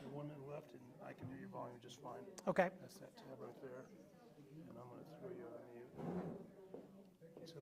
The one on the left, and I can hear your volume just fine. Okay. That's that tab right there. And I'm going to throw you on mute. So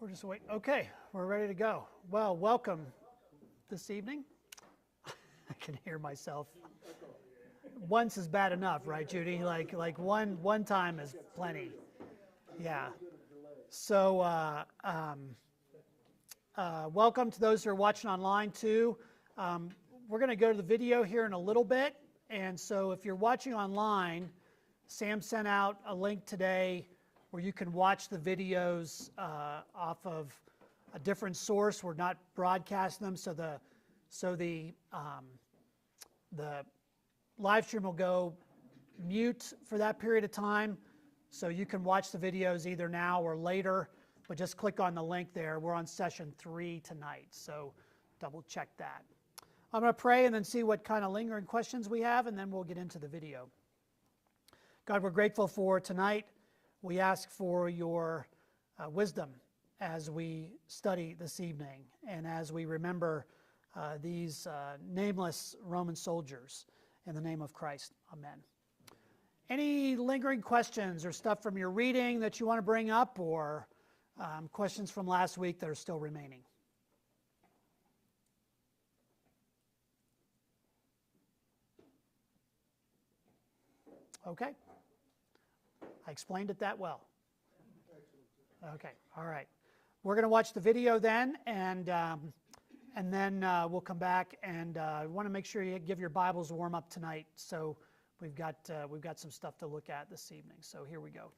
we're just waiting. Okay, we're ready to go. Well, welcome this evening. I can hear myself. Once is bad enough, right, Judy? Like one time is plenty. Yeah. So welcome to those who are watching online too. We're going to go to the video here in a little bit, and so if you're watching online, Sam sent out a link today where you can watch the videos off of a different source. We're not broadcasting them, so the live stream will go mute for that period of time. So you can watch the videos either now or later, but just click on the link there. We're on session 3 tonight, so double check that. I'm going to pray and then see what kind of lingering questions we have, and then we'll get into the video. God, we're grateful for tonight. We ask for your wisdom as we study this evening and as we remember these nameless Roman soldiers. In the name of Christ, amen. Any lingering questions or stuff from your reading that you want to bring up, or questions from last week that are still remaining? Okay. I explained it that well. Okay, all right. We're going to watch the video then, and then we'll come back, and I want to make sure you give your Bibles a warm up tonight. So we've got some stuff to look at this evening. So here we go.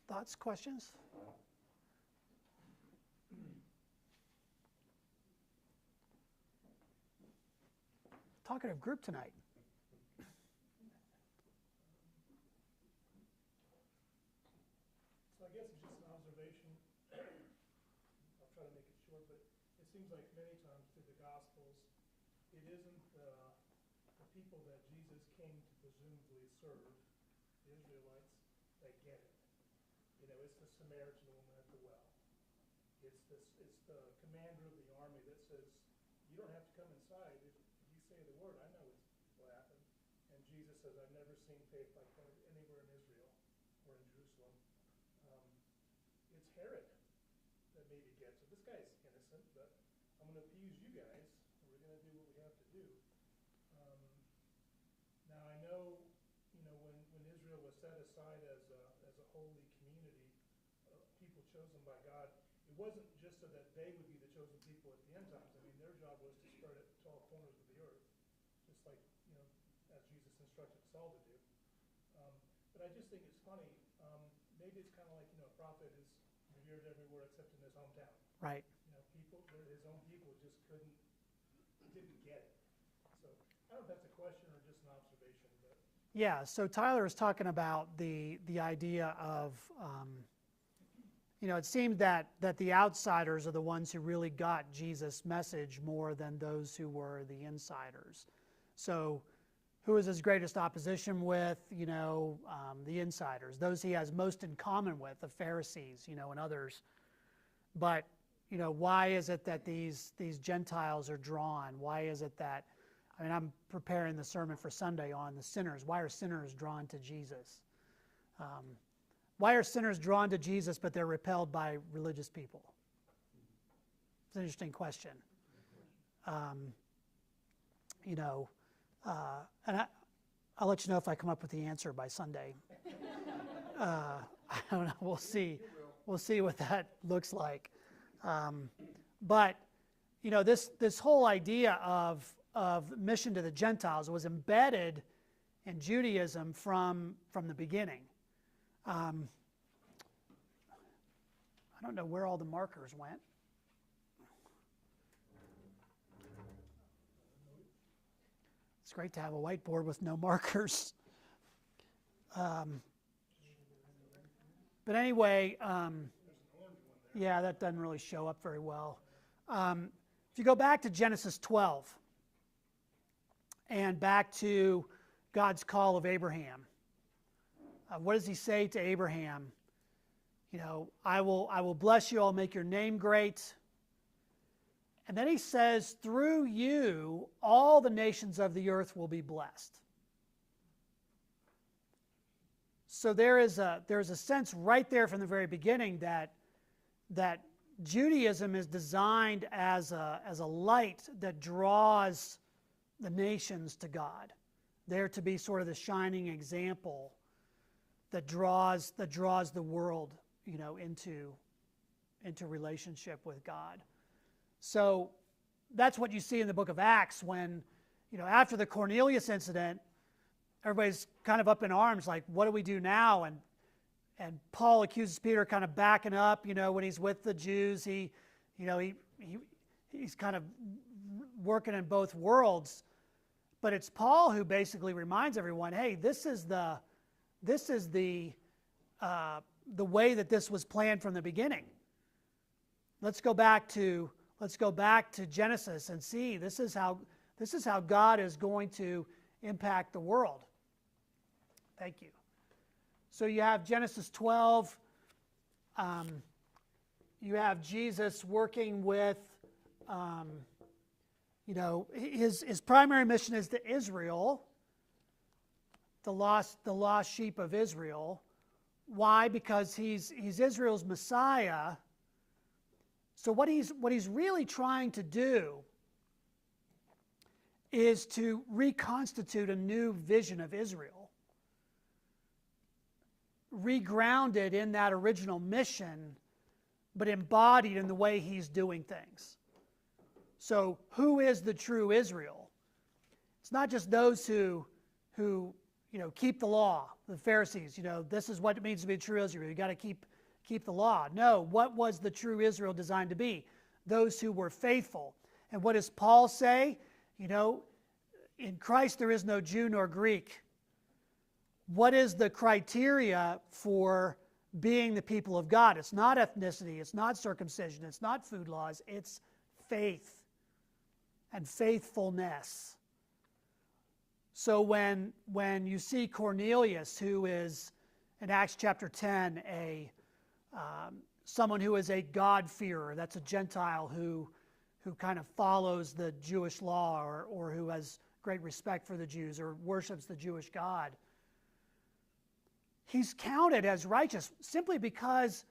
Thoughts, questions? Talkative group tonight. So I guess it's just an observation. I'll try to make it short, but it seems like many times through the Gospels, it isn't the people that Jesus came to presumably serve, the Israelites, that get it. You know, it's the Samaritan woman at the well. It's the commander of the army that says, you don't have to come inside. If you say the word, I know what happened. And Jesus says, I've never seen faith like that anywhere in Israel or in Jerusalem. It's Herod that maybe gets it. This guy's innocent, but I'm going to appease you guys, and we're going to do what we have to do. Now I know, when Israel was set aside as a holy community, people chosen by God, it wasn't just so that they would be the chosen people at the end times. I mean, their job was to spread it to all corners of the earth, just like, as Jesus instructed Saul to do. But I just think it's funny. Maybe it's kind of like, a prophet is revered everywhere except in his hometown. Right. His own people just didn't get it. So I don't know if that's a question or just an observation. But Yeah, so Tyler is talking about the idea of, it seemed that the outsiders are the ones who really got Jesus' message more than those who were the insiders. So who is his greatest opposition with? The insiders, those he has most in common with, the Pharisees, and others. But, why is it that these Gentiles are drawn? Why is it that, I'm preparing the sermon for Sunday on the sinners. Why are sinners drawn to Jesus? Why are sinners drawn to Jesus, but they're repelled by religious people? It's an interesting question. And I'll let you know if I come up with the answer by Sunday. I don't know. We'll see. We'll see what that looks like. But this whole idea of mission to the Gentiles was embedded in Judaism from the beginning. I don't know where all the markers went. It's great to have a whiteboard with no markers. But anyway, yeah, that doesn't really show up very well. If you go back to Genesis 12 and back to God's call of Abraham, what does he say to Abraham? I will bless you, I'll make your name great. And then he says, through you, all the nations of the earth will be blessed. So there's a sense right there from the very beginning that Judaism is designed as a light that draws the nations to God. There to be sort of the shining example that draws the world, into relationship with God. So that's what you see in the book of Acts when, after the Cornelius incident, everybody's kind of up in arms, like, what do we do now? And Paul accuses Peter kind of backing up, when he's with the Jews. He's kind of working in both worlds. But it's Paul who basically reminds everyone, hey, this is the way that this was planned from the beginning. Let's go back to Genesis and see this is how God is going to impact the world. Thank you. So you have Genesis 12. You have Jesus working with, his primary mission is to Israel, the lost sheep of Israel. Why? Because he's Israel's Messiah. So what he's really trying to do is to reconstitute a new vision of Israel, regrounded in that original mission, but embodied in the way he's doing things. So who is the true Israel? It's not just those who keep the law. The Pharisees, this is what it means to be a true Israel. You got to keep the law. No, what was the true Israel designed to be? Those who were faithful. And what does Paul say? In Christ there is no Jew nor Greek. What is the criteria for being the people of God? It's not ethnicity, it's not circumcision, it's not food laws, it's faith and faithfulness. So when you see Cornelius, who is in Acts chapter 10 someone who is a God-fearer, that's a Gentile who kind of follows the Jewish law or who has great respect for the Jews or worships the Jewish God, he's counted as righteous simply because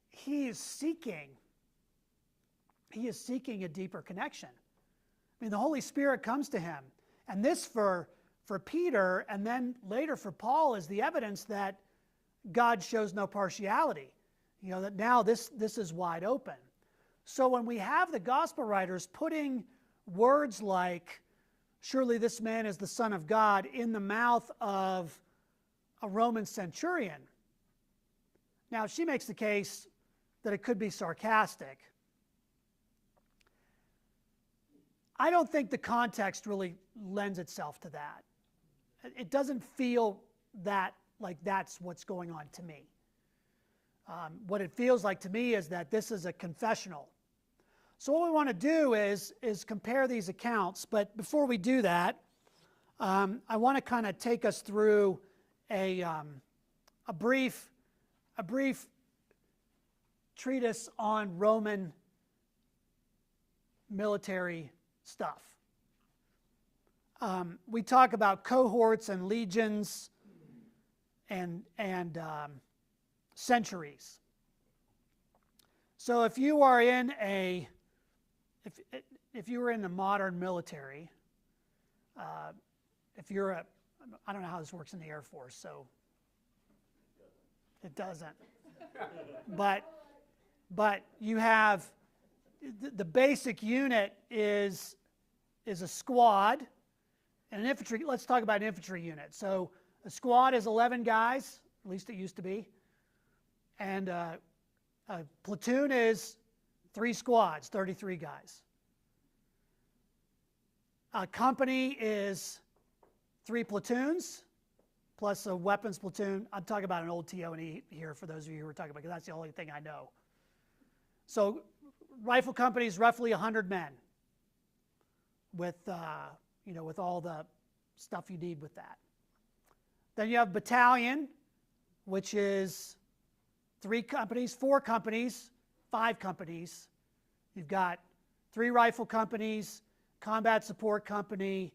he is seeking a deeper connection. I mean, the Holy Spirit comes to him. And this for Peter and then later for Paul is the evidence that God shows no partiality. That now this is wide open. So when we have the gospel writers putting words like, surely this man is the Son of God, in the mouth of a Roman centurion, now she makes the case that it could be sarcastic. I don't think the context really lends itself to that. It doesn't feel that like that's what's going on to me. What it feels like to me is that this is a confessional. So what we want to do is compare these accounts, but before we do that, I want to kind of take us through a brief treatise on Roman military stuff. We talk about cohorts and legions and centuries. So if you are in if you were in the modern military, if you're I don't know how this works in the Air Force, so it doesn't. But you have the basic unit is a squad and an infantry. Let's talk about an infantry unit. So a squad is 11 guys, at least it used to be, and a platoon is 3 squads, 33 guys. A company is 3 platoons plus a weapons platoon. I'm talking about an old TO&E here for those of you who are talking about, because that's the only thing I know. So rifle company is roughly 100 men with all the stuff you need with that. Then you have battalion, which is 3 companies, 4 companies, 5 companies. You've got 3 rifle companies, combat support company,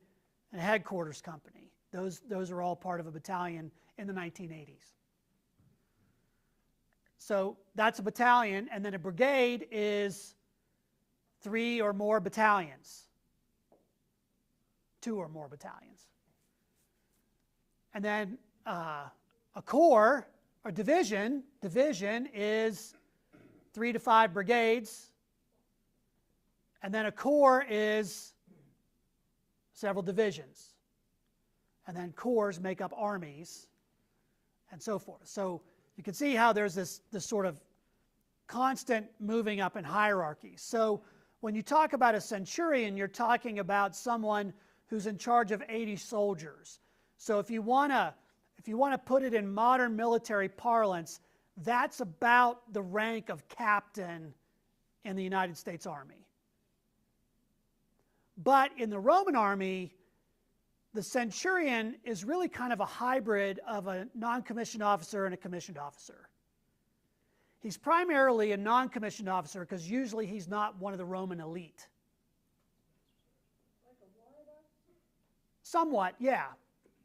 and a headquarters company. Those are all part of a battalion in the 1980s. So that's a battalion, and then a brigade is 3 or more battalions, 2 or more battalions. And then a corps or division is 3 to 5 brigades, and then a corps is several divisions. And then corps make up armies, and so forth. So you can see how there's this sort of constant moving up in hierarchy. So when you talk about a centurion, you're talking about someone who's in charge of 80 soldiers. So if you want to put it in modern military parlance, that's about the rank of captain in the United States Army. But in the Roman army, the centurion is really kind of a hybrid of a non-commissioned officer and a commissioned officer. He's primarily a non-commissioned officer because usually he's not one of the Roman elite. Like a warrant officer? Somewhat, yeah.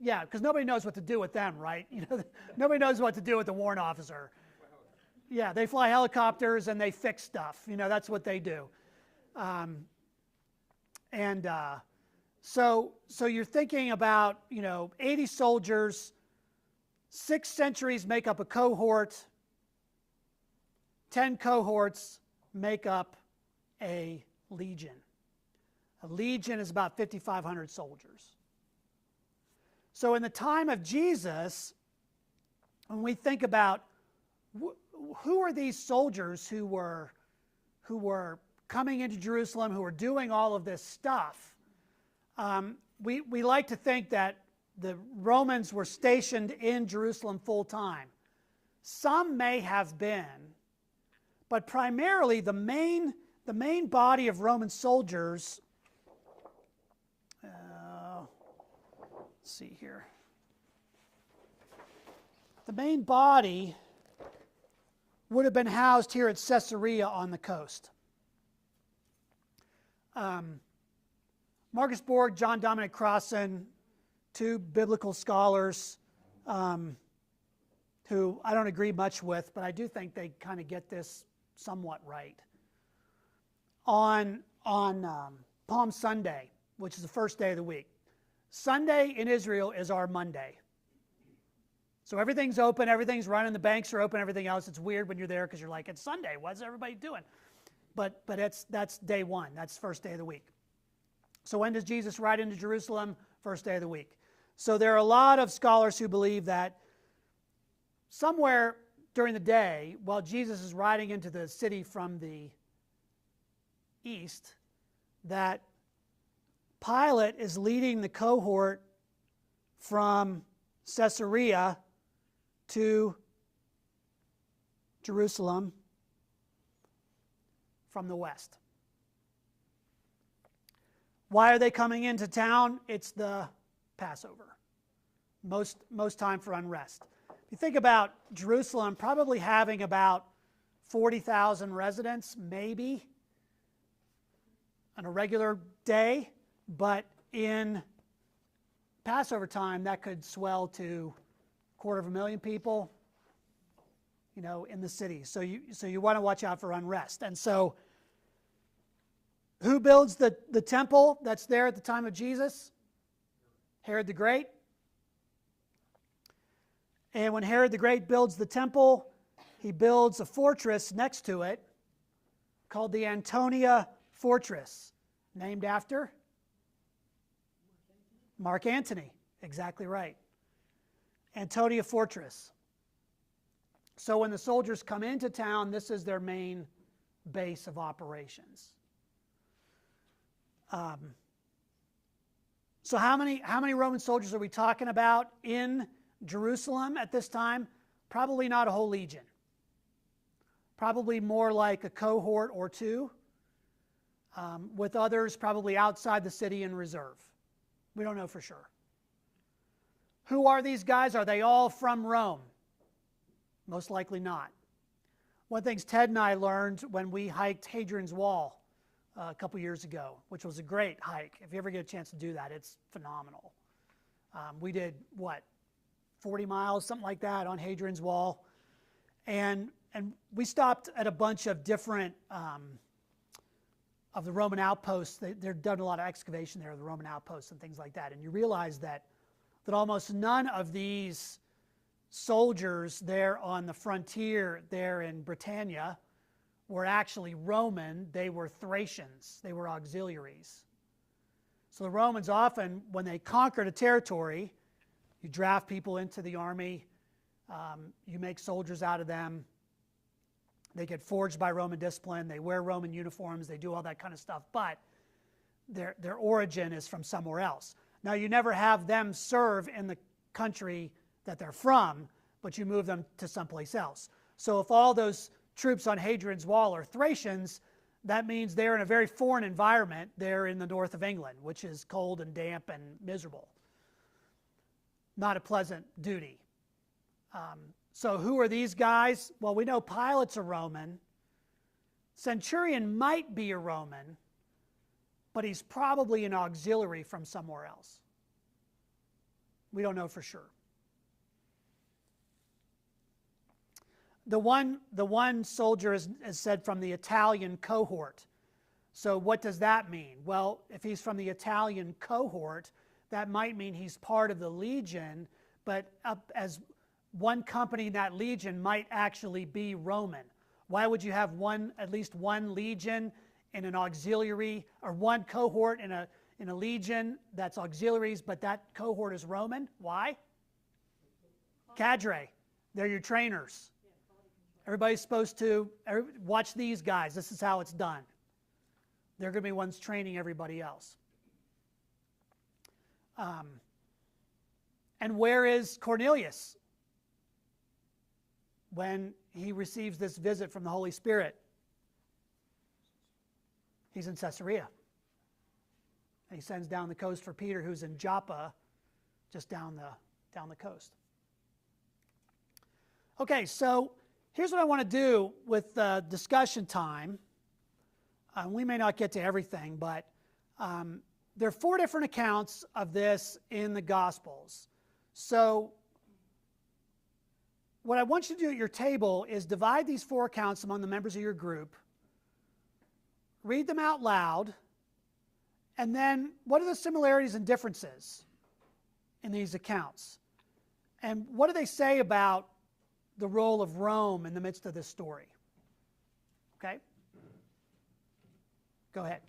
Yeah, because nobody knows what to do with them, right? Nobody knows what to do with the warrant officer. Yeah, they fly helicopters and they fix stuff. That's what they do. So you're thinking about, 80 soldiers, 6 centuries make up a cohort, 10 cohorts make up a legion. A legion is about 5,500 soldiers. So in the time of Jesus, when we think about who are these soldiers who were coming into Jerusalem, who were doing all of this stuff, we like to think that the Romans were stationed in Jerusalem full time. Some may have been, but primarily the main body of Roman soldiers, let's see here. The main body would have been housed here at Caesarea on the coast. Marcus Borg, John Dominic Crossan, two biblical scholars who I don't agree much with, but I do think they kind of get this somewhat right. On Palm Sunday, which is the first day of the week. Sunday in Israel is our Monday. So everything's open, everything's running, the banks are open, everything else. It's weird when you're there because you're like, it's Sunday, what's everybody doing? But that's day one, that's the first day of the week. So when does Jesus ride into Jerusalem? First day of the week. So there are a lot of scholars who believe that somewhere during the day, while Jesus is riding into the city from the east, that Pilate is leading the cohort from Caesarea to Jerusalem from the west. Why are they coming into town? It's the Passover. Most time for unrest. If you think about Jerusalem probably having about 40,000 residents, maybe, on a regular day, but in Passover time, that could swell to 250,000 people, in the city. So you want to watch out for unrest. And so, who builds the temple that's there at the time of Jesus? Herod the Great. And when Herod the Great builds the temple, he builds a fortress next to it called the Antonia Fortress, named after Mark Antony. Exactly right. Antonia Fortress. So when the soldiers come into town, this is their main base of operations. So how many Roman soldiers are we talking about in Jerusalem at this time? Probably not a whole legion. Probably more like a cohort or two, with others probably outside the city in reserve. We don't know for sure. Who are these guys? Are they all from Rome? Most likely not. One of the things Ted and I learned when we hiked Hadrian's Wall a couple years ago, which was a great hike. If you ever get a chance to do that, it's phenomenal. We did, 40 miles, something like that, on Hadrian's Wall. And we stopped at a bunch of different of the Roman outposts. They've done a lot of excavation there, the Roman outposts and things like that. And you realize that almost none of these soldiers there on the frontier there in Britannia were actually Roman. They were Thracians. They were auxiliaries. So the Romans often, when they conquered a territory, you draft people into the army, you make soldiers out of them, they get forged by Roman discipline, they wear Roman uniforms, they do all that kind of stuff, but their origin is from somewhere else. Now, you never have them serve in the country that they're from, but you move them to someplace else. So if all those troops on Hadrian's Wall are Thracians, that means they're in a very foreign environment. They're in the north of England, which is cold and damp and miserable. Not a pleasant duty. So who are these guys? Well, we know Pilate's a Roman. Centurion might be a Roman, but he's probably an auxiliary from somewhere else. We don't know for sure. The one soldier is said from the Italian cohort. So what does that mean? Well, if he's from the Italian cohort, that might mean he's part of the legion, but up as one company in that legion might actually be Roman. Why would you have at least one legion in an auxiliary, or one cohort in In a legion, that's auxiliaries, but that cohort is Roman. Why? Cadre. They're your trainers. Everybody's supposed to watch these guys. This is how it's done. They're going to be ones training everybody else. And where is Cornelius when he receives this visit from the Holy Spirit? He's in Caesarea. And he sends down the coast for Peter, who's in Joppa, just down the coast. Okay, so here's what I want to do with discussion time. We may not get to everything, but there are 4 different accounts of this in the Gospels. So what I want you to do at your table is divide these 4 accounts among the members of your group, read them out loud, and then what are the similarities and differences in these accounts? And what do they say about the role of Rome in the midst of this story? Okay? Go ahead.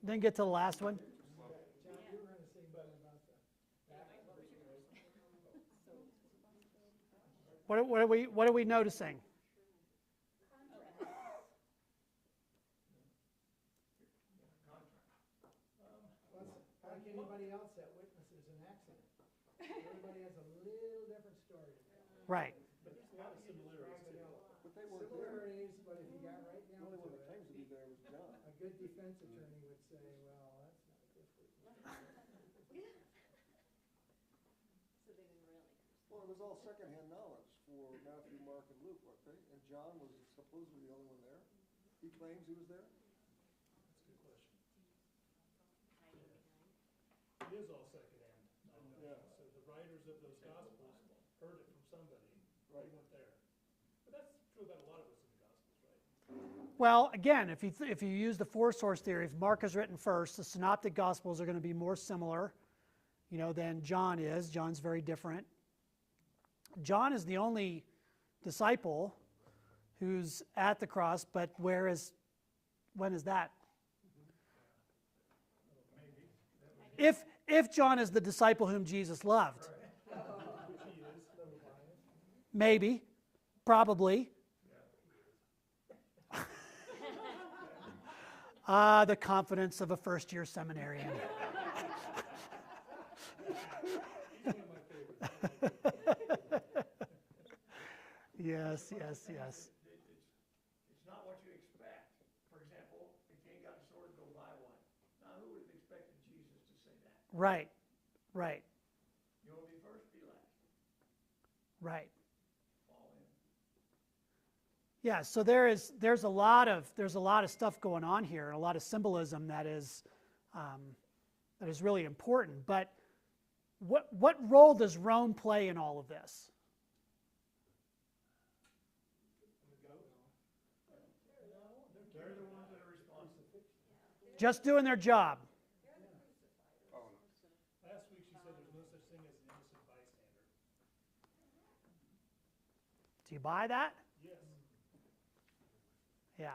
Didn't get to the last one. John, you were going to say better about that. What are we noticing? Like anybody else that witnesses an accident. Everybody has a little different story. Right. But there's a lot of similarities too. But they weren't there. Similarities, but if you got right The down only to one that it, claims to be there was John. a good defense attorney would say, well, that's not good for you. Well, it was all secondhand knowledge for Matthew, Mark, and Luke, weren't they? And John was supposedly the only one there. He claims he was there. That's a good question. It is all secondhand knowledge. Yeah. So the writers of those gospels heard it from somebody. They Right. weren't there. But that's true about a lot of us in the gospels, right? Well, again, if you use the four-source theory, if Mark is written first, the synoptic gospels are going to be more similar, than John is. John's very different. John is the only disciple who's at the cross, but when is that? If John is the disciple whom Jesus loved. Maybe, probably. The confidence of a first-year seminarian. Yes. It's not what you expect. For example, if you ain't got a sword, go buy one. Now, who would have expected Jesus to say that? Right. You want to be first, be last. Right. Fall in. Yeah, so there's a lot of stuff going on here, and a lot of symbolism that is really important. But what role does Rome play in all of this? They're the ones that are responsible. Just doing their job. Last week she said there's no such thing as an innocent bystander. Do you buy that? Yes. Yeah.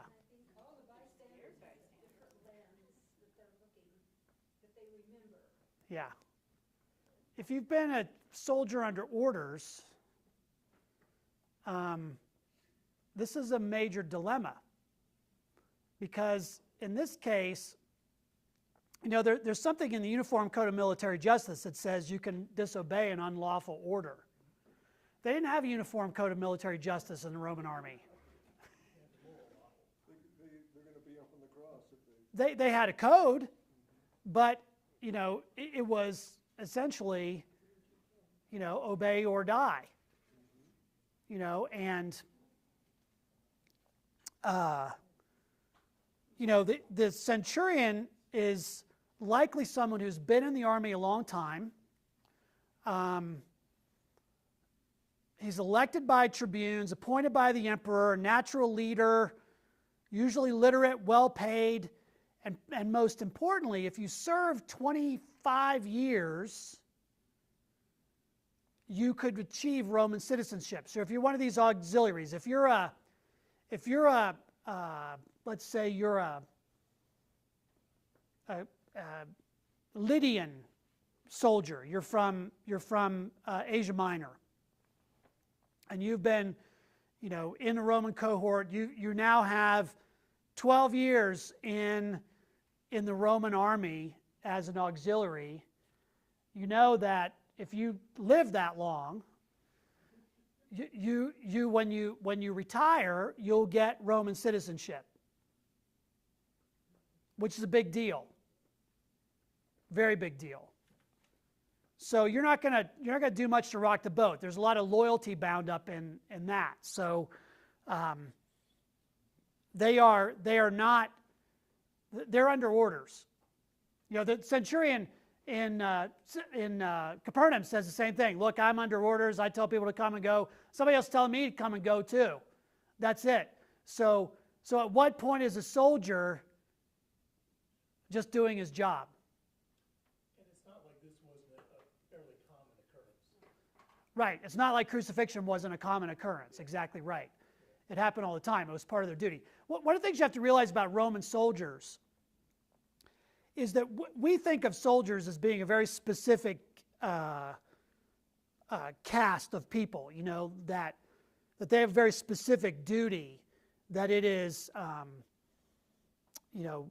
All the bystanders have different lens that they're looking, that they remember. Yeah. If you've been a soldier under orders, this is a major dilemma. Because in this case, there's something in the Uniform Code of Military Justice that says you can disobey an unlawful order. They didn't have a Uniform Code of Military Justice in the Roman army. They're going to be up on the cross if They had a code, but it was essentially obey or die. And the centurion is likely someone who's been in the army a long time. He's elected by tribunes, appointed by the emperor, a natural leader, usually literate, well-paid, and most importantly, if you serve 25 years, you could achieve Roman citizenship. So if you're one of these auxiliaries, if you're a let's say you're a Lydian soldier, you're from Asia Minor, and you've been, in the Roman cohort, you now have 12 years in the Roman army as an auxiliary. You know that if you live that long, when you retire, you'll get Roman citizenship, which is a big deal, very big deal. So you're not gonna do much to rock the boat. There's a lot of loyalty bound up in that. So they're under orders. The centurion in Capernaum says the same thing. Look, I'm under orders. I tell people to come and go. Somebody else telling me to come and go too. That's it. So at what point is a soldier just doing his job? And it's not like this wasn't a fairly common occurrence. Right. It's not like crucifixion wasn't a common occurrence. Exactly right. It happened all the time. It was part of their duty. One of the things you have to realize about Roman soldiers is that we think of soldiers as being a very specific cast of people, you know, that they have very specific duty, that it is, you know,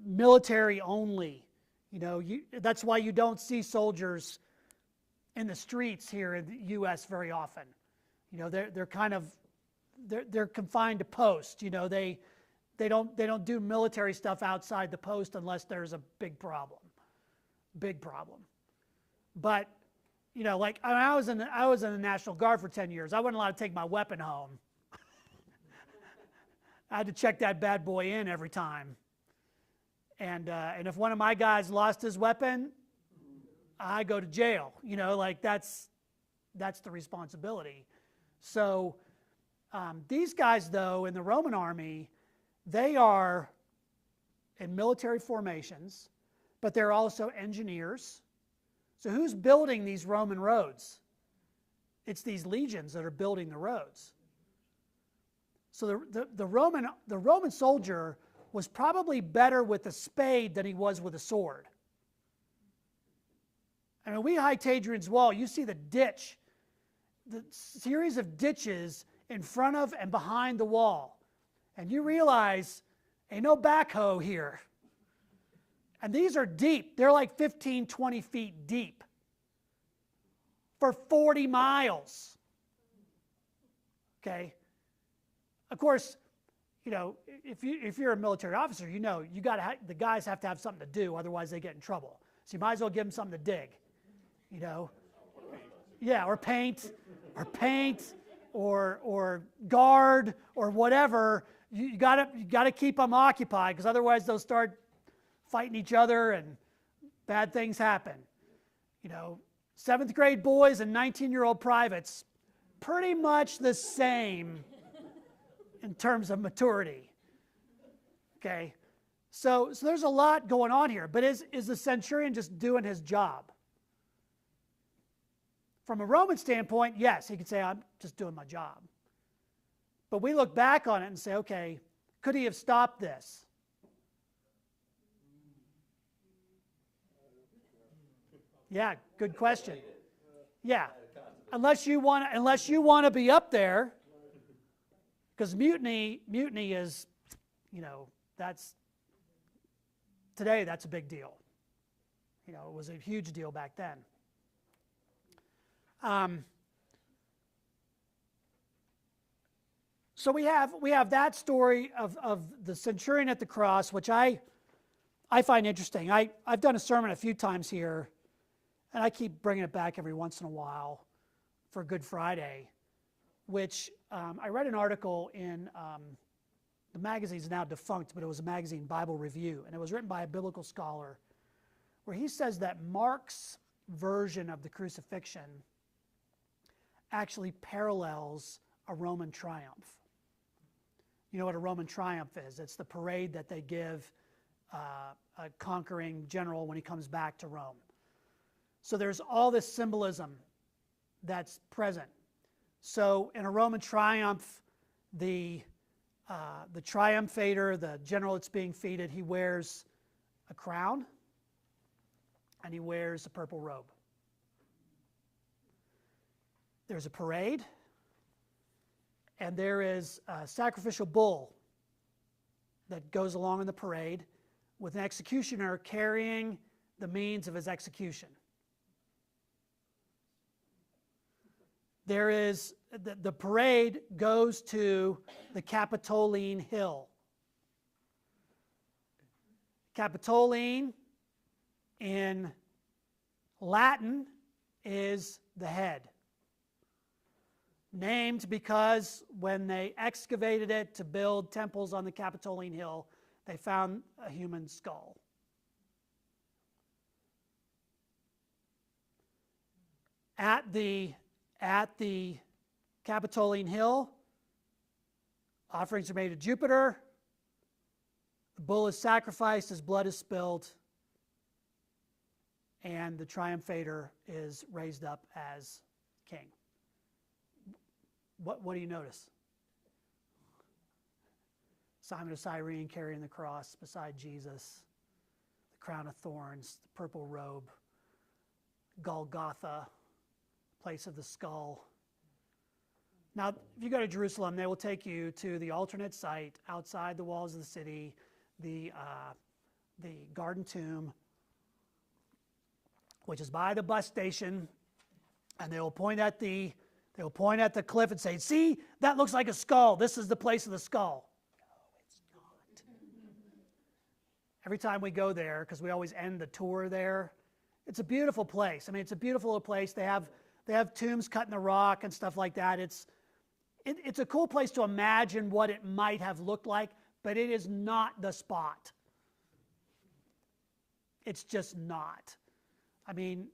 military only. You know, that's why you don't see soldiers in the streets here in the U.S. very often. You know, they're kind of they're confined to post. You know, they don't do military stuff outside the post unless there's a big problem. But you know, like I was in the National Guard for 10 years. I wasn't allowed to take my weapon home. I had to check that bad boy in every time. And if one of my guys lost his weapon, I go to jail. You know, like that's the responsibility. So these guys, though, in the Roman army, they are in military formations, but they're also engineers. So who's building these Roman roads? It's these legions that are building the roads. So the Roman soldier was probably better with a spade than he was with a sword. I mean, we hiked Hadrian's Wall. You see the ditch, the series of ditches in front of and behind the wall. And you realize, ain't no backhoe here. And these are deep. They're like 15, 20 feet deep for 40 miles. Okay? Of course, you know, if you're a military officer, you know, the guys have to have something to do, otherwise they get in trouble. So you might as well give them something to dig, you know. Yeah, or paint, or guard, or whatever. You gotta keep them occupied, because otherwise they'll start fighting each other and bad things happen. You know, 7th grade boys and 19-year-old privates, pretty much the same in terms of maturity. Okay, so there's a lot going on here, but is the centurion just doing his job? From a Roman standpoint, yes, he could say, I'm just doing my job. But we look back on it and say, okay, could he have stopped this? Yeah, good question. Yeah, unless you want to be up there, because mutiny is, you know, today that's a big deal. You know, it was a huge deal back then. So we have that story of the centurion at the cross, which I find interesting. I've done a sermon a few times here, and I keep bringing it back every once in a while for Good Friday, which I read an article in the magazine's now defunct, but it was a magazine, Bible Review, and it was written by a biblical scholar, where he says that Mark's version of the crucifixion actually parallels a Roman triumph. You know what a Roman triumph is? It's the parade that they give a conquering general when he comes back to Rome. So there's all this symbolism that's present. So in a Roman triumph, the triumphator, the general that's being feted, he wears a crown and he wears a purple robe. There's a parade, and there is a sacrificial bull that goes along in the parade with an executioner carrying the means of his execution. There is, the parade goes to the Capitoline Hill. Capitoline in Latin is the head. Named because when they excavated it to build temples on the Capitoline Hill, they found a human skull. At the Capitoline Hill, offerings are made to Jupiter. The bull is sacrificed, his blood is spilled, and the triumphator is raised up as king. What do you notice? Simon of Cyrene carrying the cross beside Jesus. The crown of thorns, the purple robe, Golgotha, place of the skull. Now, if you go to Jerusalem, they will take you to the alternate site outside the walls of the city, the garden tomb, which is by the bus station, and they will point at the cliff and say, "See, that looks like a skull. This is the place of the skull." No, it's not. Every time we go there, because we always end the tour there, it's a beautiful place. I mean, it's a beautiful little place. They have tombs cut in the rock and stuff like that. It's a cool place to imagine what it might have looked like, but it is not the spot. It's just not. I mean,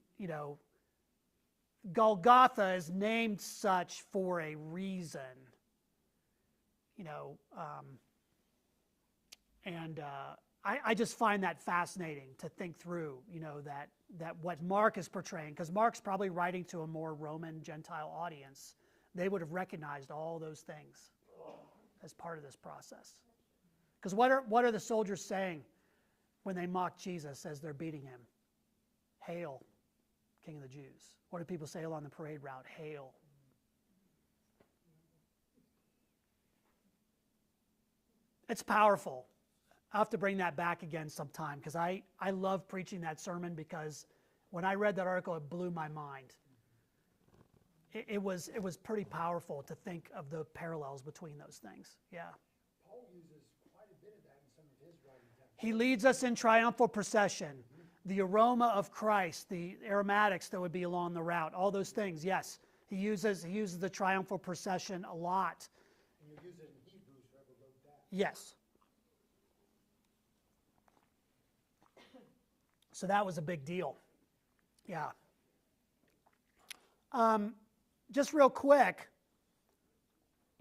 Golgotha is named such for a reason. I just find that fascinating to think through, that what Mark is portraying, because Mark's probably writing to a more Roman Gentile audience. They would have recognized all those things as part of this process. Because what are the soldiers saying when they mock Jesus as they're beating him? "Hail, King of the Jews." What do people say along the parade route? "Hail." It's powerful. I'll have to bring that back again sometime, because I love preaching that sermon, because when I read that article, it blew my mind. It was pretty powerful to think of the parallels between those things. Yeah. Paul uses quite a bit of that in some of his writings. He leads us in triumphal procession. The aroma of Christ, the aromatics that would be along the route, all those things, yes. He uses the triumphal procession a lot. And you use it in Hebrews, whoever wrote that. Yes. So that was a big deal. Yeah. Just real quick,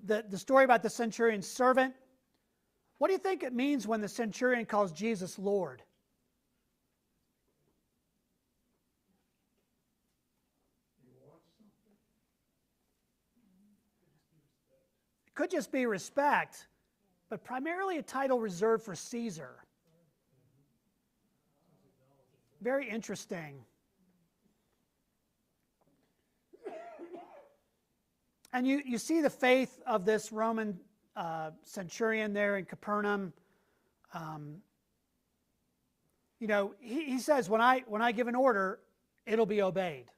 the story about the centurion's servant. What do you think it means when the centurion calls Jesus Lord? It could just be respect, but primarily a title reserved for Caesar. Very interesting. And you see the faith of this Roman centurion there in Capernaum. He says, when I give an order, it'll be obeyed.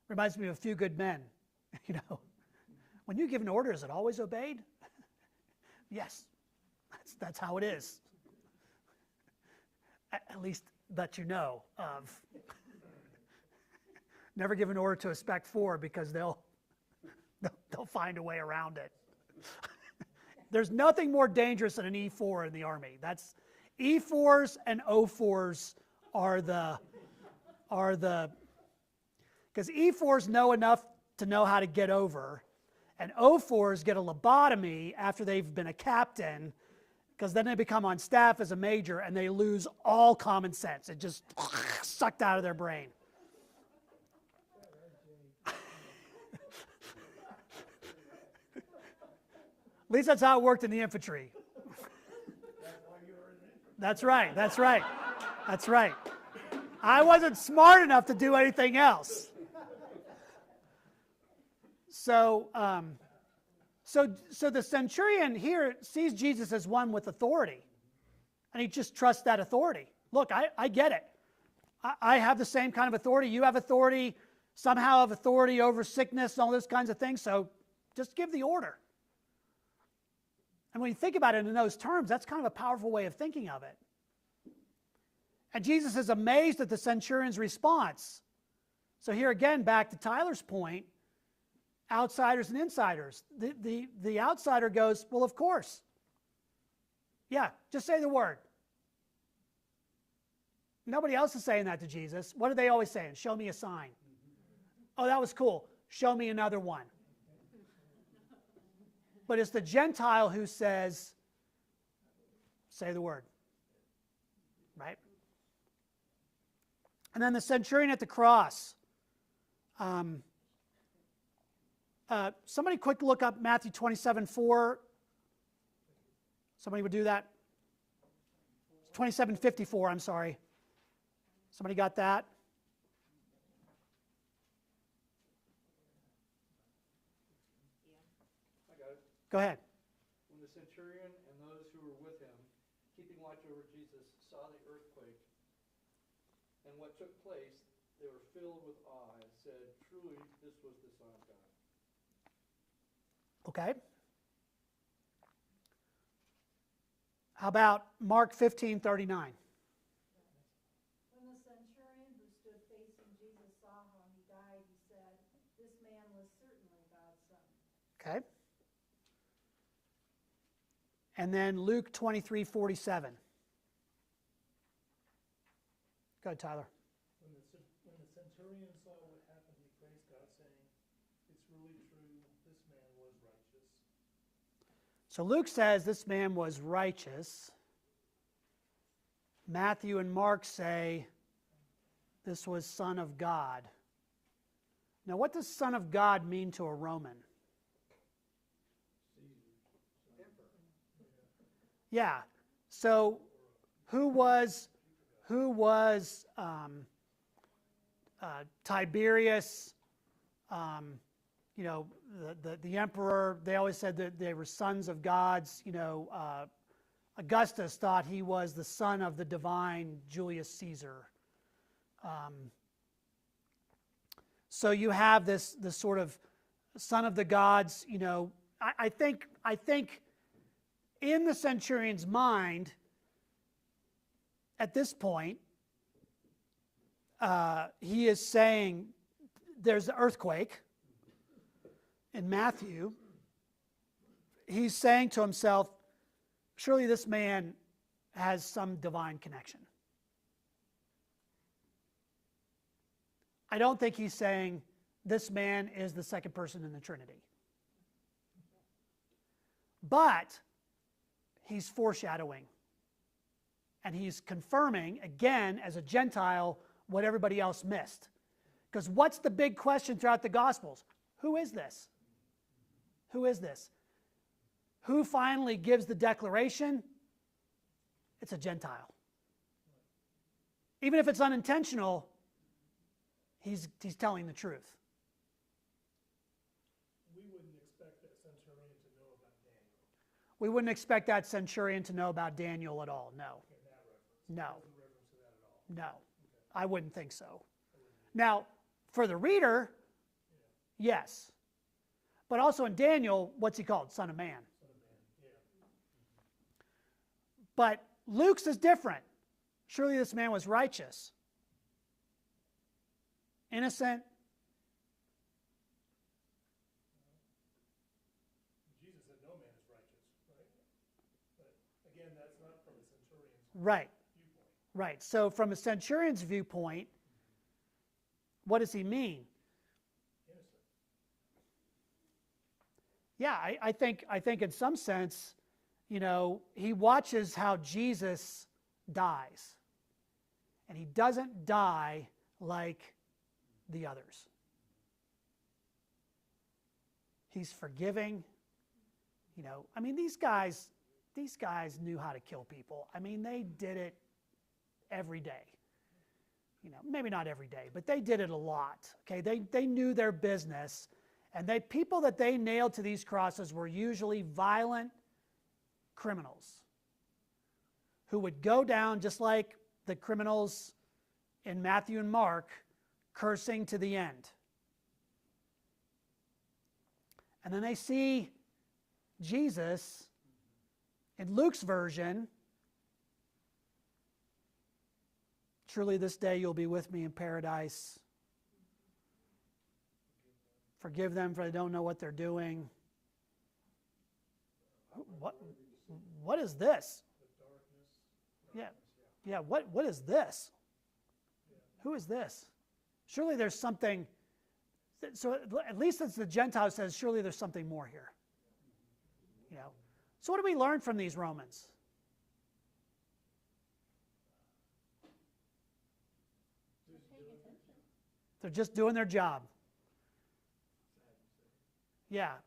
Reminds me of A Few Good Men. When you give an order, is it always obeyed? Yes, that's how it is. At least that you know of. Never give an order to a Spec 4, because they'll find a way around it. There's nothing more dangerous than an E4 in the Army. That's E4s and O4s are the because E4s know enough to know how to get over, and O4s get a lobotomy after they've been a captain, because then they become on staff as a major and they lose all common sense. It just sucked out of their brain. At least that's how it worked in the infantry. That's right. I wasn't smart enough to do anything else. So the centurion here sees Jesus as one with authority, and he just trusts that authority. Look, I get it. I have the same kind of authority. You have authority, somehow have authority over sickness and all those kinds of things, so just give the order. And when you think about it in those terms, that's kind of a powerful way of thinking of it. And Jesus is amazed at the centurion's response. So here again, back to Tyler's point, outsiders and insiders. The outsider goes, well, of course. Yeah, just say the word. Nobody else is saying that to Jesus. What are they always saying? Show me a sign. Oh, that was cool. Show me another one. But it's the Gentile who says, say the word. Right? And then the centurion at the cross. Somebody quick look up Matthew 27:4. Somebody would do that? 27:54, I'm sorry. Somebody got that? I got it. Go ahead. When the centurion and those who were with him, keeping watch over Jesus, saw the earthquake and what took place, they were filled with awe and said, "Truly, this was the Son of God." Okay. How about Mark 15:39? When the centurion who stood facing Jesus saw how he died, he said, "This man was certainly God's son." Okay. And then Luke 23:47. Go ahead, Tyler. When the centurion saw what happened, he praised God, saying, "It's really true, this man was righteous." So Luke says this man was righteous. Matthew and Mark say this was Son of God. Now, what does Son of God mean to a Roman? Yeah. So, who was Tiberius? The emperor. They always said that they were sons of gods. Augustus thought he was the son of the divine Julius Caesar. So you have this sort of son of the gods. I think in the centurion's mind, at this point, he is saying there's an earthquake. In Matthew, he's saying to himself, surely this man has some divine connection. I don't think he's saying this man is the second person in the Trinity. But he's foreshadowing. And he's confirming, again, as a Gentile, what everybody else missed. Because what's the big question throughout the Gospels? Who is this? Who is this? Who finally gives the declaration? It's a Gentile. Even if it's unintentional, he's telling the truth. We wouldn't expect that centurion to know about Daniel We wouldn't expect that centurion to know about Daniel at all. No. in that reference. No. There wasn't reference to that at all. No. I wouldn't think so. Now, for the reader, yes. But also in Daniel, what's he called? Son of Man. Son of man, yeah. But Luke's is different. Surely this man was righteous, innocent. Jesus said no man is righteous, right? But again, that's not from a centurion's Right, viewpoint. right. So from a centurion's viewpoint, what does he mean? Innocent. Yeah, I think in some sense, he watches how Jesus dies. And he doesn't die like the others. He's forgiving. These guys knew how to kill people. They did it every day. Maybe not every day, but they did it a lot. Okay, they knew their business. And people that they nailed to these crosses were usually violent criminals who would go down just like the criminals in Matthew and Mark, cursing to the end. And then they see Jesus in Luke's version, "Truly this day you'll be with me in paradise. Forgive them, for they don't know what they're doing." What is this? Yeah. What is this? Who is this? Surely there's something. So at least as the Gentile says, surely there's something more here. So what do we learn from these Romans? They're just doing their job. Yeah.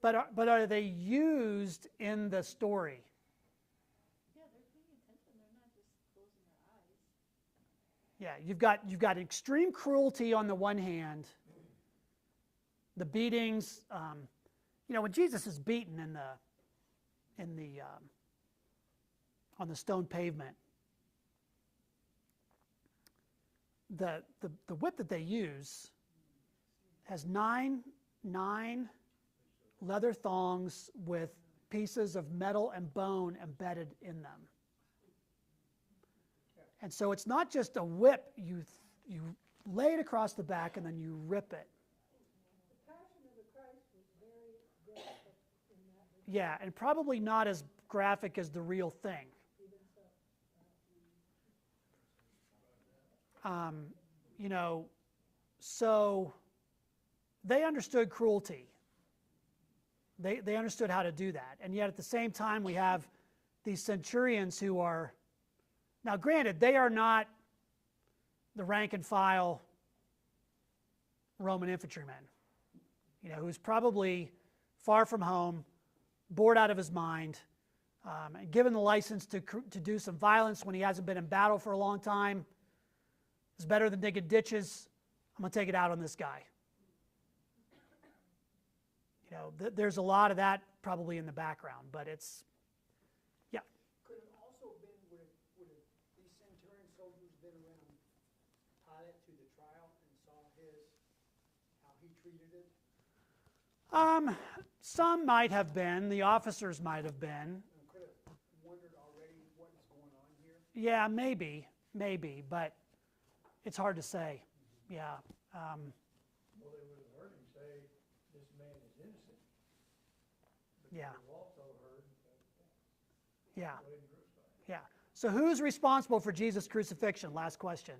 But are they used in the story? Yeah, they're paying attention. They're not just closing their eyes. Yeah, you've got extreme cruelty on the one hand, the beatings. When Jesus is beaten on the stone pavement, the whip that they use has nine leather thongs with pieces of metal and bone embedded in them. And so it's not just a whip, you lay it across the back and then you rip it. The Passion of the Christ was very graphic in that regard. Yeah, and probably not as graphic as the real thing. Even so. So they understood cruelty. They understood how to do that. And yet at the same time, we have these centurions who are, now granted, they are not the rank and file Roman infantryman, who's probably far from home, bored out of his mind, and given the license to do some violence when he hasn't been in battle for a long time. It's better than digging ditches. I'm going to take it out on this guy. There's a lot of that probably in the background, but it's, yeah. Could it also have been, would these centurion soldiers been around Pilate through the trial and saw how he treated it? Some might have been. The officers might have been. And could have wondered already what is going on here? Yeah, maybe, but it's hard to say. Yeah. Well, they would have heard him say, this man is innocent. But Yeah. they would have also heard, Yeah. go ahead and crucify him. Yeah. So who's responsible for Jesus' crucifixion? Last question.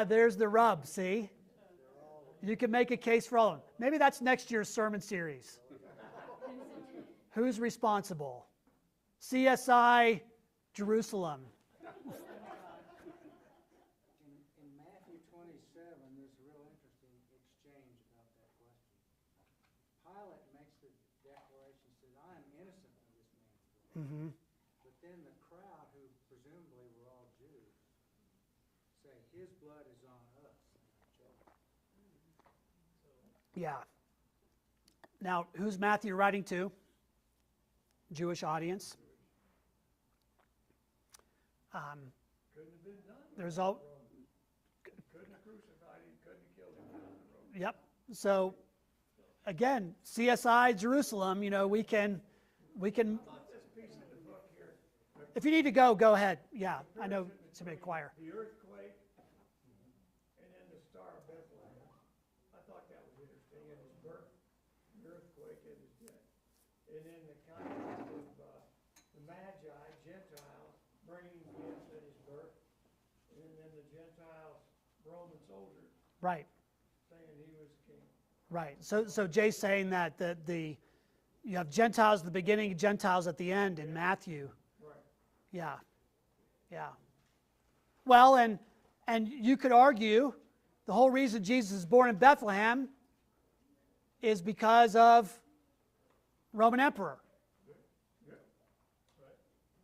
There's the rub, see? You can make a case for all of them. Maybe that's next year's sermon series. Who's responsible? CSI Jerusalem. In Matthew 27, there's a real interesting exchange about that question. Pilate makes the declaration, says, I am innocent of this man's blood. Mm-hmm. But then the crowd, who presumably were all Jews, say, his blood is on us. Yeah. Now, who's Matthew writing to? Jewish audience. Couldn't have been done. There's all. Couldn't have crucified him, couldn't have killed him. Yep. So, again, CSI Jerusalem. We can. About this piece of the book here, If you need to go ahead. Yeah, I know it's a big choir. the earthquake, and then the Star of Bethlehem. I thought that was interesting, in his birth, the earthquake, and his death. And then the context of the Magi, Gentiles, bringing gifts at his birth, and then the Gentiles, Roman soldiers, Right. saying he was king. Right. So Jay's saying that you have Gentiles at the beginning, Gentiles at the end in Matthew. Right. Yeah. Yeah. Well, and you could argue the whole reason Jesus is born in Bethlehem is because of Roman emperor. Right.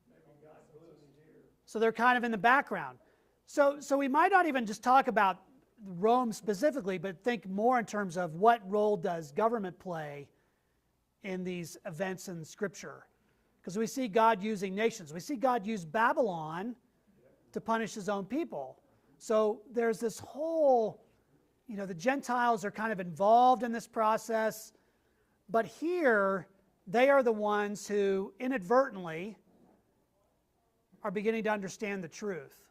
Maybe God blew his ear. So they're kind of in the background. So we might not even just talk about Rome specifically, but think more in terms of what role does government play in these events in Scripture. Because we see God using nations. We see God use Babylon to punish his own people. So there's this whole, the Gentiles are kind of involved in this process. But here, they are the ones who inadvertently are beginning to understand the truth.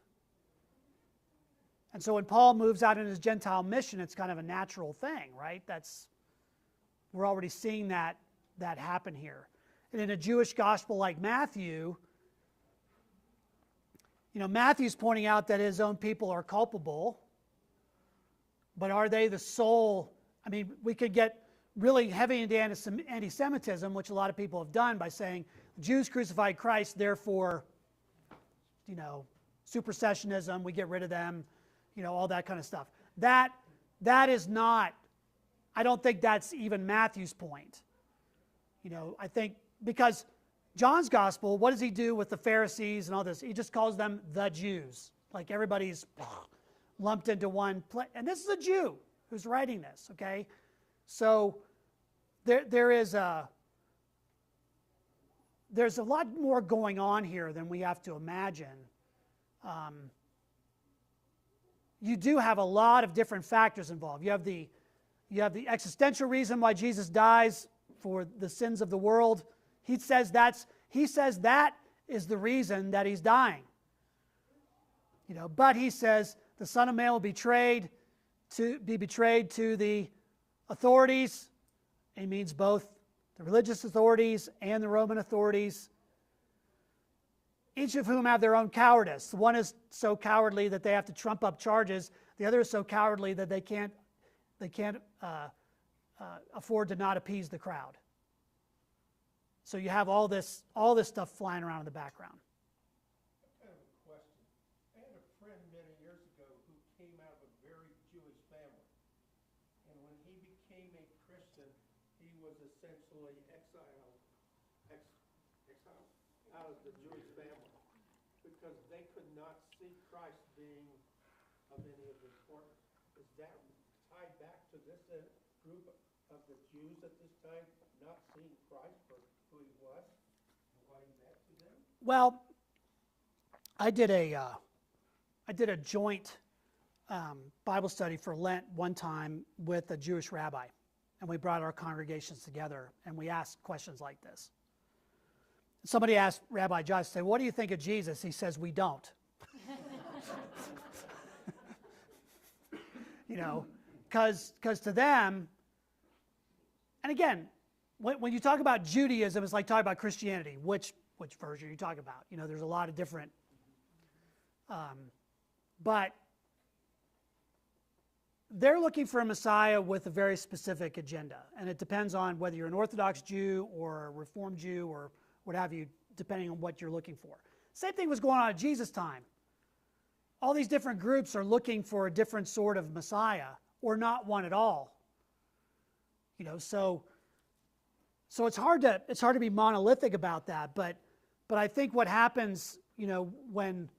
And so when Paul moves out in his Gentile mission, it's kind of a natural thing, right? We're already seeing that happen here. And in a Jewish gospel like Matthew, Matthew's pointing out that his own people are culpable, but are they the sole? I mean, we could get really heavy into anti-Semitism, which a lot of people have done by saying Jews crucified Christ, therefore, supersessionism, we get rid of them, all that kind of stuff. That is not, I don't think that's even Matthew's point. I think because John's gospel, what does he do with the Pharisees and all this? He just calls them the Jews. Like everybody's lumped into one place. And this is a Jew who's writing this, okay? So there's a lot more going on here than we have to imagine. You do have a lot of different factors involved. You have the existential reason why Jesus dies for the sins of the world. He says that is the reason that he's dying. But he says the Son of Man will be betrayed to the authorities. He means both the religious authorities and the Roman authorities, each of whom have their own cowardice. One is so cowardly that they have to trump up charges. The other is so cowardly that they can't afford to not appease the crowd. So you have all this stuff flying around in the background. Kind of a question. I had a friend many years ago who came out of a very Jewish family. And when he became a Christian, he was essentially exiled out of the Jewish family because they could not see Christ being of any of importance. Is that tied back to this group of the Jews at this time not seeing Christ for who he was and what he meant to them? Well, I did a joint Bible study for Lent one time with a Jewish rabbi, and we brought our congregations together and we asked questions like this. Somebody asked Rabbi Josh, say, "What do you think of Jesus?" He says, "We don't." Because to them, and again, when you talk about Judaism, it's like talking about Christianity. Which version are you talking about? There's a lot of different. But they're looking for a Messiah with a very specific agenda, and it depends on whether you're an Orthodox Jew or a Reformed Jew or what have you, depending on what you're looking for. Same thing was going on at Jesus' time. All these different groups are looking for a different sort of Messiah, or not one at all. So it's hard to be monolithic about that. But I think what happens, when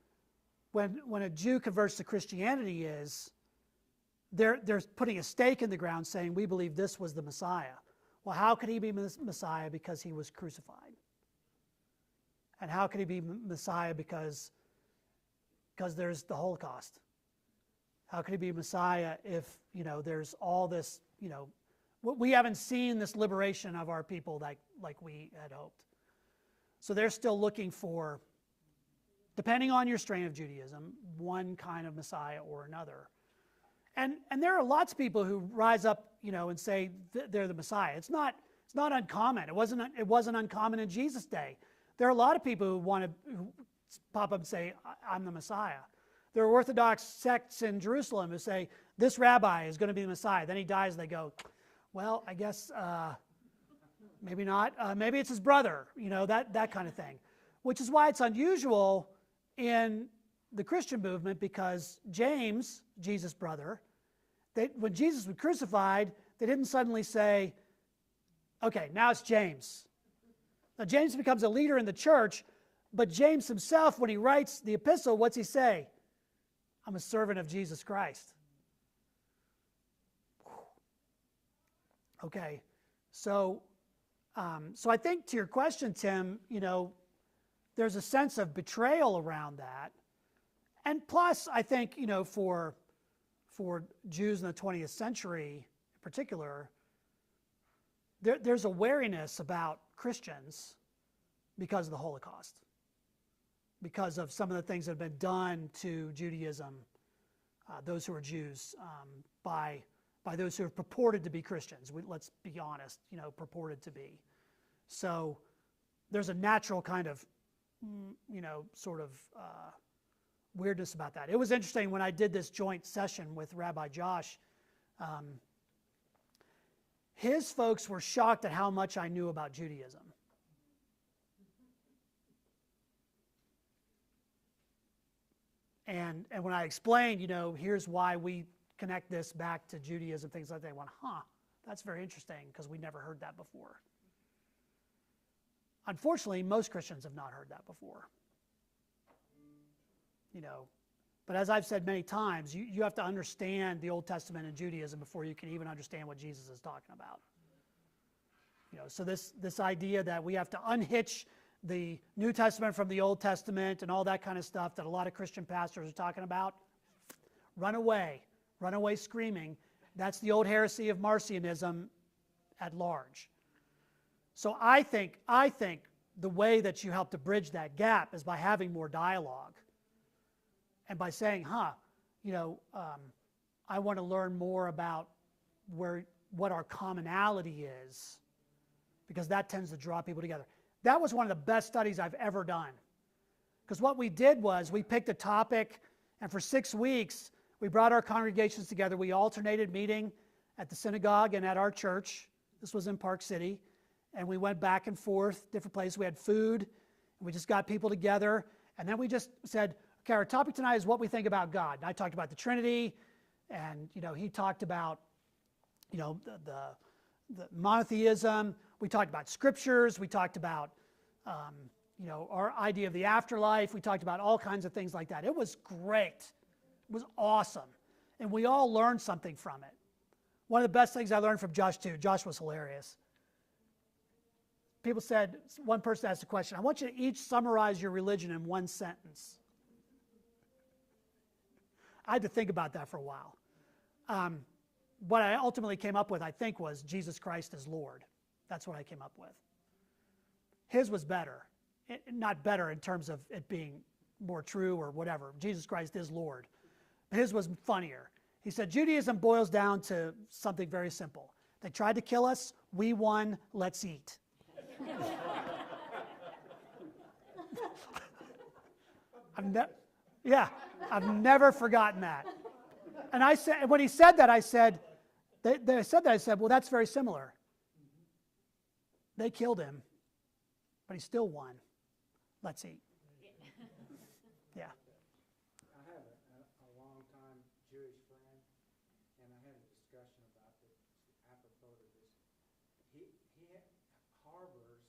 a Jew converts to Christianity is they're putting a stake in the ground, saying we believe this was the Messiah. Well, how could he be Messiah? Because he was crucified. And how could he be Messiah? Because there's the Holocaust. How could he be Messiah if, there's all this, we haven't seen this liberation of our people like we had hoped. So they're still looking for, depending on your strain of Judaism, one kind of Messiah or another. And there are lots of people who rise up, and say they're the Messiah. It's not uncommon. It wasn't uncommon in Jesus' day. There are a lot of people who pop up and say, "I'm the Messiah." There are Orthodox sects in Jerusalem who say, "This rabbi is going to be the Messiah." Then he dies, and they go, "Well, I guess maybe not. Maybe it's his brother." That kind of thing. Which is why it's unusual in the Christian movement, because James, Jesus' brother, when Jesus was crucified, they didn't suddenly say, "Okay, now it's James." Now, James becomes a leader in the church, but James himself, when he writes the epistle, what's he say? "I'm a servant of Jesus Christ." Okay, so I think to your question, Tim, there's a sense of betrayal around that. And plus, I think, for Jews in the 20th century in particular, there's a wariness about Christians because of the Holocaust, because of some of the things that have been done to Judaism, those who are Jews, by those who have purported to be Christians. Let's be honest, purported to be. So there's a natural kind of, sort of weirdness about that. It was interesting when I did this joint session with Rabbi Josh. His folks were shocked at how much I knew about Judaism. And when I explained, here's why we connect this back to Judaism, things like that, they went, "Huh, that's very interesting," because we never heard that before. Unfortunately, most Christians have not heard that before. You know, but as I've said many times, you have to understand the Old Testament and Judaism before you can even understand what Jesus is talking about. You know, so this idea that we have to unhitch the New Testament from the Old Testament and all that kind of stuff that a lot of Christian pastors are talking about, run away screaming. That's the old heresy of Marcionism at large. So I think the way that you help to bridge that gap is by having more dialogue and by saying, you know, I want to learn more about what our commonality is, because that tends to draw people together. That was one of the best studies I've ever done. Because what we did was we picked a topic, and for 6 weeks, we brought our congregations together. We alternated meeting at the synagogue and at our church. This was in Park City. And we went back and forth, different places. We had food, and we just got people together. And then we just said, okay, our topic tonight is what we think about God. And I talked about the Trinity, and, you know, he talked about, you know, the monotheism. We talked about scriptures. We talked about, you know, our idea of the afterlife. We talked about all kinds of things like that. It was great. It was awesome. And we all learned something from it. One of the best things I learned from Josh, too. Josh was hilarious. People said, one person asked a question, I want you to each summarize your religion in one sentence. I had to think about that for a while. What I ultimately came up with, I think, was Jesus Christ is Lord. That's what I came up with. His was better. Not better in terms of it being more true or whatever. Jesus Christ is Lord. His was funnier. He said, Judaism boils down to something very simple. They tried to kill us. We won. Let's eat. I've never forgotten that. And I said, when he said that, I said, well, that's very similar. They killed him, but he still won. Let's eat. Yeah. I have a long-time Jewish friend, and I had a discussion about this apropos to this. He harbors,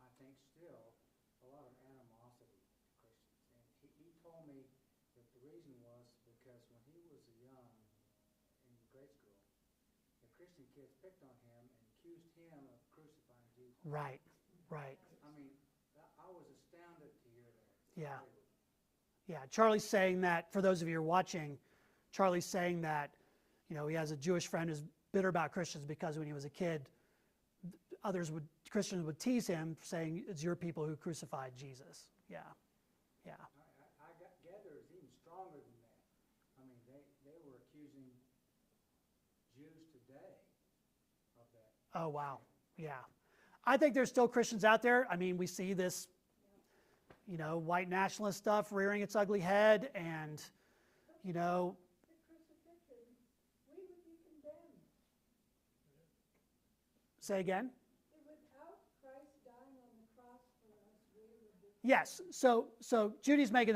I think still, a lot of animosity to Christians. And he told me that the reason was because when he was young in grade school, the Christian kids picked on him and accused him of crucifying Jesus. Right. I mean, I was astounded to hear that. Yeah. Yeah, Charlie's saying that, for those of you who are watching, Charlie's saying that, you know, he has a Jewish friend who's bitter about Christians because when he was a kid, Christians would tease him saying, it's your people who crucified Jesus. Yeah. I gather it's even stronger than that. I mean, they were accusing Jews today of that. Oh, wow. Yeah. I think there's still Christians out there. I mean, we see this, you know, white nationalist stuff rearing its ugly head, and, you know. The crucifixion, we would be condemned. Say again? Without Christ dying on the cross for us, we would be. Yes. So Judy's making the